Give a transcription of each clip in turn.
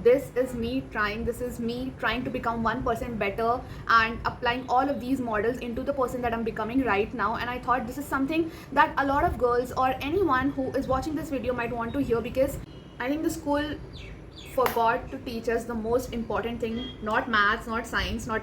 this is me trying to become 1% better and applying all of these models into the person that I'm becoming right now. And I thought this is something that a lot of girls or anyone who is watching this video might want to hear, because I think the school forgot to teach us the most important thing, not maths, not science, not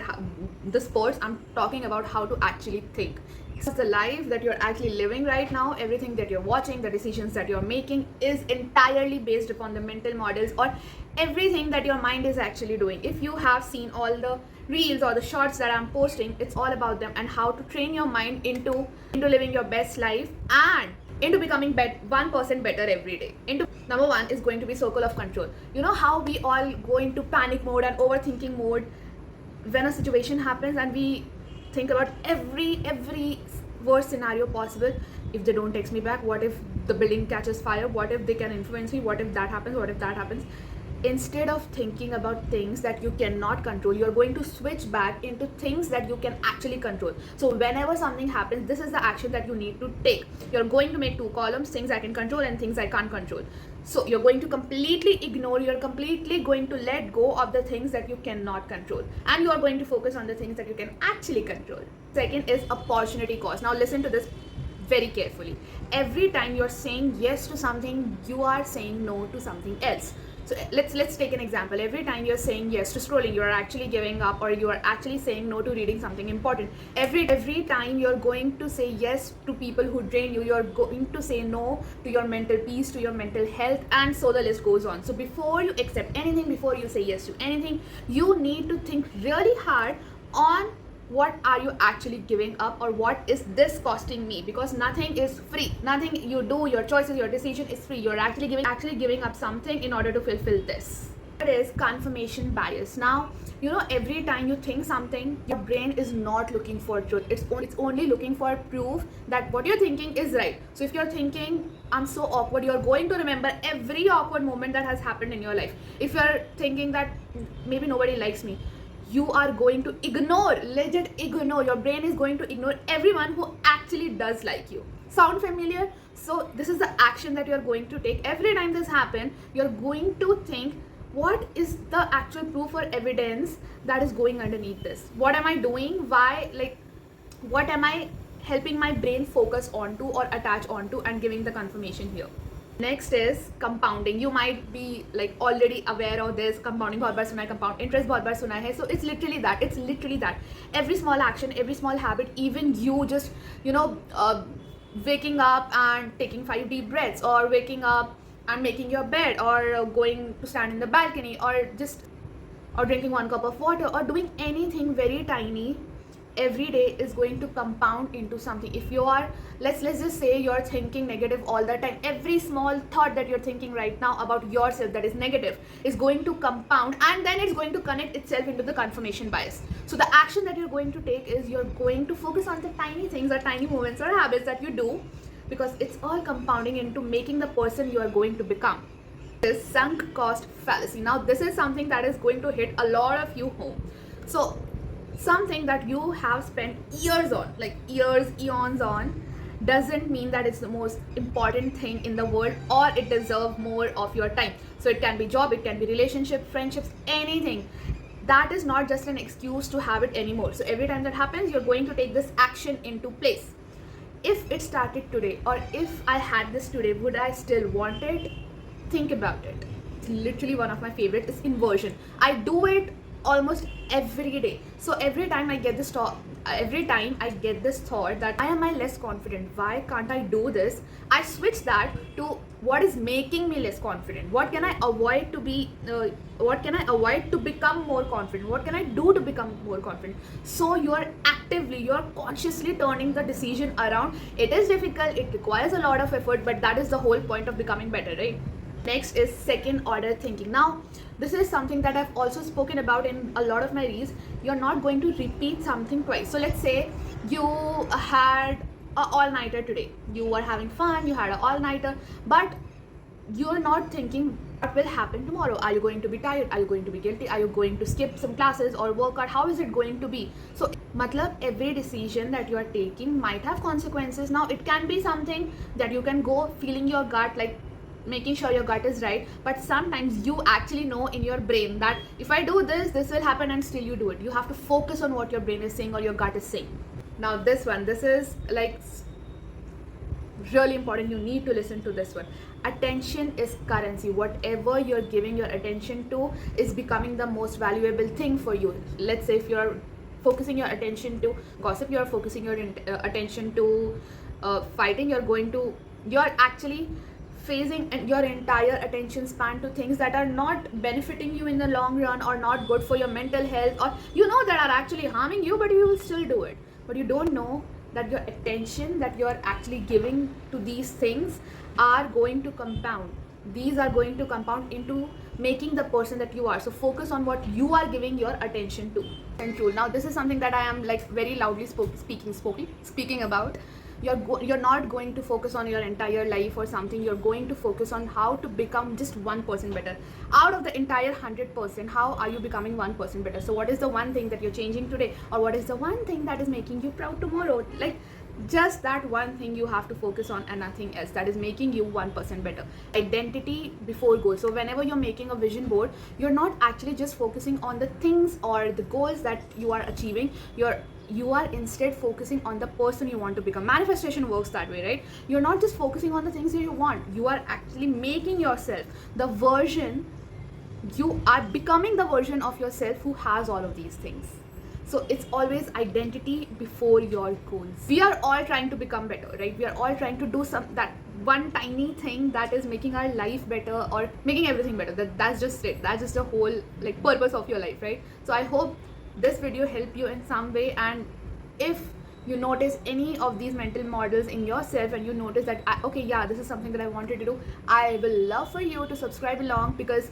the sports. I'm talking about how to actually think. It's the life that you're actually living right now. Everything that you're watching, the decisions that you're making is entirely based upon the mental models or everything that your mind is actually doing. If you have seen all the reels or the shorts that I'm posting, it's all about them and how to train your mind into living your best life and into becoming 1% better every day. Into number one is going to be circle of control. You know how we all go into panic mode and overthinking mode when a situation happens, and we think about every worst scenario possible. If they don't text me back, what if the building catches fire, what if they can influence me, what if that happens, what if that happens. Instead of thinking about things that you cannot control, you're going to switch back into things that you can actually control. So whenever something happens, this is the action that you need to take. You're going to make 2 columns, things I can control and things I can't control. So you're going to completely ignore, you're completely going to let go of the things that you cannot control, and you are going to focus on the things that you can actually control. Second is opportunity cost. Now listen to this very carefully. Every time you're saying yes to something, you are saying no to something else. So let's take an example. Every time you're saying yes to scrolling, you're actually giving up, or you are actually saying no to reading something important. Every time you're going to say yes to people who drain you, you're going to say no to your mental peace, to your mental health, and so the list goes on. So before you accept anything, before you say yes to anything, you need to think really hard on what are you actually giving up, or what is this costing me, because nothing is free. Nothing you do, your choices, your decision is free. You're actually giving up something in order to fulfill this. It is confirmation bias. Now, you know, every time you think something, your brain is not looking for truth. It's only looking for proof that what you're thinking is right. So if you're thinking I'm so awkward, you're going to remember every awkward moment that has happened in your life. If you're thinking that maybe nobody likes me, you are going to ignore, legit ignore. Your brain is going to ignore everyone who actually does like you. Sound familiar? So this is the action that you're going to take. Every time this happens, you're going to think, what is the actual proof or evidence that is going underneath this? What am I doing? Why? Like, what am I helping my brain focus onto or attach onto, and giving the confirmation here. Next is compounding. You might be like already aware of this. Compounding बहुत बार सुना है, compound interest बहुत बार सुना है. So it's literally that. Every small action, every small habit, even you just waking up and taking 5 deep breaths, or waking up and making your bed, or going to stand in the balcony, or drinking 1 cup of water, or doing anything very tiny every day is going to compound into something. If you are, let's just say you're thinking negative all the time, every small thought that you're thinking right now about yourself that is negative is going to compound, and then it's going to connect itself into the confirmation bias. So the action that you're going to take is you're going to focus on the tiny things or tiny moments or habits that you do, because it's all compounding into making the person you are going to become. This sunk cost fallacy. Now this is something that is going to hit a lot of you home. So something that you have spent years on, like years, eons on, doesn't mean that it's the most important thing in the world, or it deserves more of your time. So it can be job, it can be relationship, friendships, anything. That is not just an excuse to have it anymore. So every time that happens, you're going to take this action into place. If it started today, or if I had this today, would I still want it? Think about it. It's literally one of my favorites is inversion. I do it almost every day. So every time I get this thought that why am I less confident, why can't I do this, I switch that to what is making me less confident, what can I avoid to become more confident, what can I do to become more confident. So you're consciously turning the decision around. It is difficult, it requires a lot of effort, but that is the whole point of becoming better, right? Next is second order thinking. Now this is something that I've also spoken about in a lot of my reels. You're not going to repeat something twice. So let's say you had an all-nighter today, you were having fun, you had an all-nighter, but you're not thinking what will happen tomorrow. Are you going to be tired? Are you going to be guilty? Are you going to skip some classes or work out? How is it going to be? So matlab, every decision that you are taking might have consequences. Now it can be something that you can go feeling your gut like making sure your gut is right, but sometimes you actually know in your brain that if I do this, this will happen, and still you do it. You have to focus on what your brain is saying or your gut is saying. Now this is like really important. You need to listen to this one. Attention is currency. Whatever you're giving your attention to is becoming the most valuable thing for you. Let's say if you're focusing your attention to gossip, you're focusing your attention to fighting, you're actually phasing your entire attention span to things that are not benefiting you in the long run, or not good for your mental health, or that are actually harming you, but you will still do it. But you don't know that your attention that you're actually giving to these things are going to compound. These are going to compound into making the person that you are. So focus on what you are giving your attention to. Control. Now this is something that I am like very loudly speaking about. You're not going to focus on your entire life or something. You're going to focus on how to become just 1% better. Out of the entire 100%, how are you becoming 1% better? So what is the one thing that you're changing today, or what is the one thing that is making you proud tomorrow? Like, just that one thing you have to focus on, and nothing else, that is making you 1% better. Identity before goals. So whenever you're making a vision board, you're not actually just focusing on the things or the goals that you are achieving. You are instead focusing on the person you want to become. Manifestation works that way, right? You're not just focusing on the things that you want. You are actually making yourself the version. You are becoming the version of yourself who has all of these things. So it's always identity before your goals. We are all trying to become better, right? We are all trying to do that one tiny thing that is making our life better, or making everything better. That's just it. That's just the whole like purpose of your life, right? So I hope this video helped you in some way, and if you notice any of these mental models in yourself, and you notice that okay, yeah, this is something that I wanted to do, I will love for you to subscribe along, because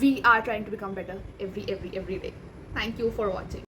we are trying to become better every day. Thank you for watching.